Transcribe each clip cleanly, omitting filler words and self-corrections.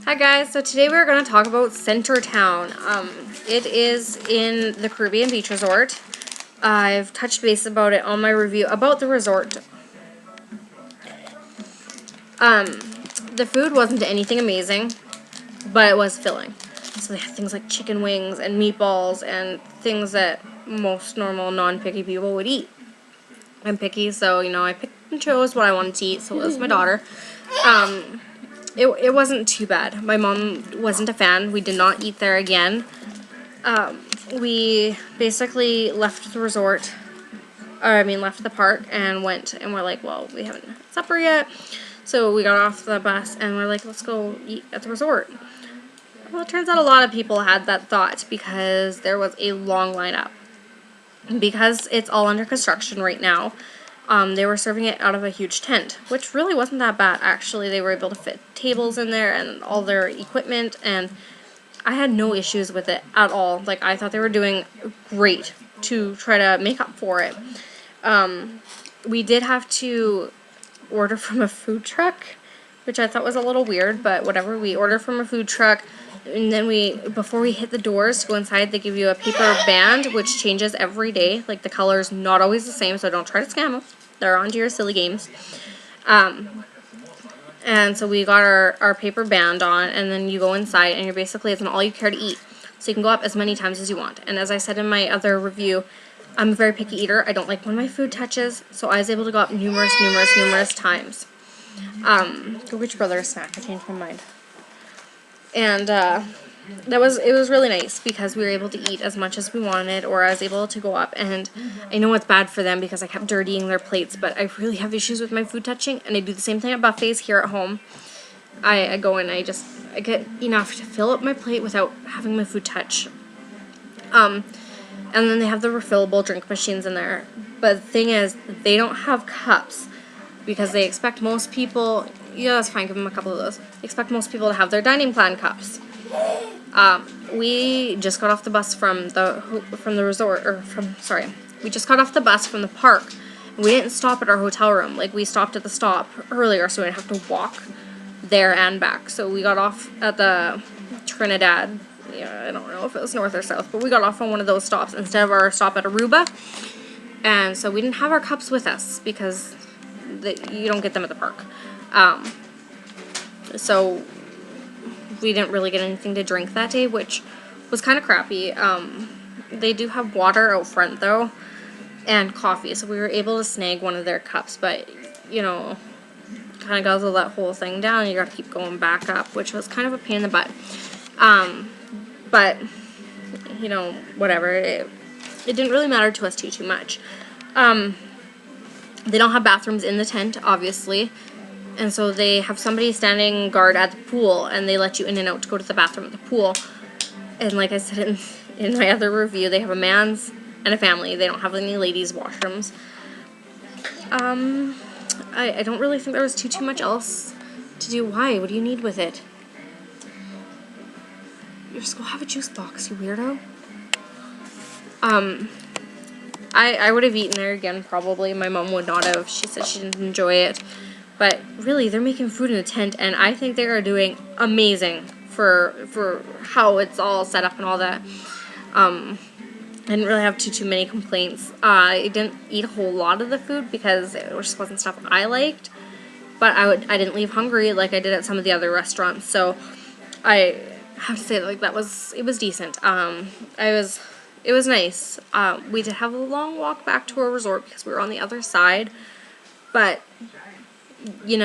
Hi guys, so today we're going to talk about Centertown. It is in the Caribbean Beach Resort. I've touched base about it on my review about the resort. The food wasn't anything amazing, but it was filling. So they had things like chicken wings and meatballs and things that most normal non-picky people would eat. I'm picky, so I picked and chose what I wanted to eat, so it was my daughter. It wasn't too bad. My mom wasn't a fan. We did not eat there again. We basically left the resort, left the park and went, and we're like, well, we haven't had supper yet. So we got off the bus and we're like, let's go eat at the resort. Well, it turns out a lot of people had that thought because there was a long lineup. Because it's all under construction right now, they were serving it out of a huge tent, which really wasn't that bad, actually. They were able to fit tables in there and all their equipment, and I had no issues with it at all. Like, I thought they were doing great to try to make up for it. We did have to order from a food truck, which I thought was a little weird, but whatever. We ordered from a food truck, and then before we hit the doors to go inside, they give you a paper band, which changes every day. Like, the color's not always the same, so don't try to scam them. They're onto your silly games. And so we got our paper band on, and then you go inside, and you're basically, it's an all you care to eat. So you can go up as many times as you want. And as I said in my other review, I'm a very picky eater. I don't like when my food touches, so I was able to go up numerous times. Go get your brother a snack. I changed my mind. And it was really nice because we were able to eat as much as we wanted, or I was able to go up, and I know it's bad for them because I kept dirtying their plates, but I really have issues with my food touching, and I do the same thing at buffets here at home. I go and I get enough to fill up my plate without having my food touch. And then they have the refillable drink machines in there, but the thing is, they don't have cups because they expect most people, yeah, that's fine, give them a couple of those. They expect most people to have their dining plan cups. We just got off the bus from the resort, we just got off the bus from the park. And we didn't stop at our hotel room. Like, we stopped at the stop earlier, so we didn't have to walk there and back. So we got off at the Trinidad. Yeah, I don't know if it was north or south, but we got off on one of those stops instead of our stop at Aruba. And so we didn't have our cups with us because you don't get them at the park. So we didn't really get anything to drink that day, which was kind of crappy. They do have water out front, though, and coffee, so we were able to snag one of their cups, but, kind of guzzle that whole thing down, and you got to keep going back up, which was kind of a pain in the butt. But, whatever. It didn't really matter to us too much. They don't have bathrooms in the tent, obviously. And so they have somebody standing guard at the pool, and they let you in and out to go to the bathroom at the pool. And like I said in my other review, they have a man's and a family. They don't have any ladies' washrooms. I don't really think there was too much else to do. Why? What do you need with it? Just go have a juice box, you weirdo. I would have eaten there again, probably. My mom would not have. She said she didn't enjoy it. But really, they're making food in a tent, and I think they are doing amazing for how it's all set up and all that. I didn't really have too many complaints. I didn't eat a whole lot of the food because it just wasn't stuff I liked. But I didn't leave hungry like I did at some of the other restaurants. So I have to say, like, it was decent. It was nice. We did have a long walk back to our resort because we were on the other side. But you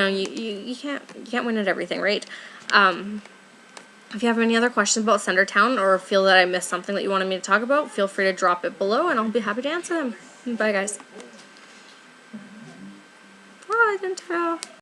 can't win at everything, right? If you have any other questions about Centertown or feel that I missed something that you wanted me to talk about, feel free to drop it below and I'll be happy to answer them. Bye, guys. Oh, I didn't turn it off.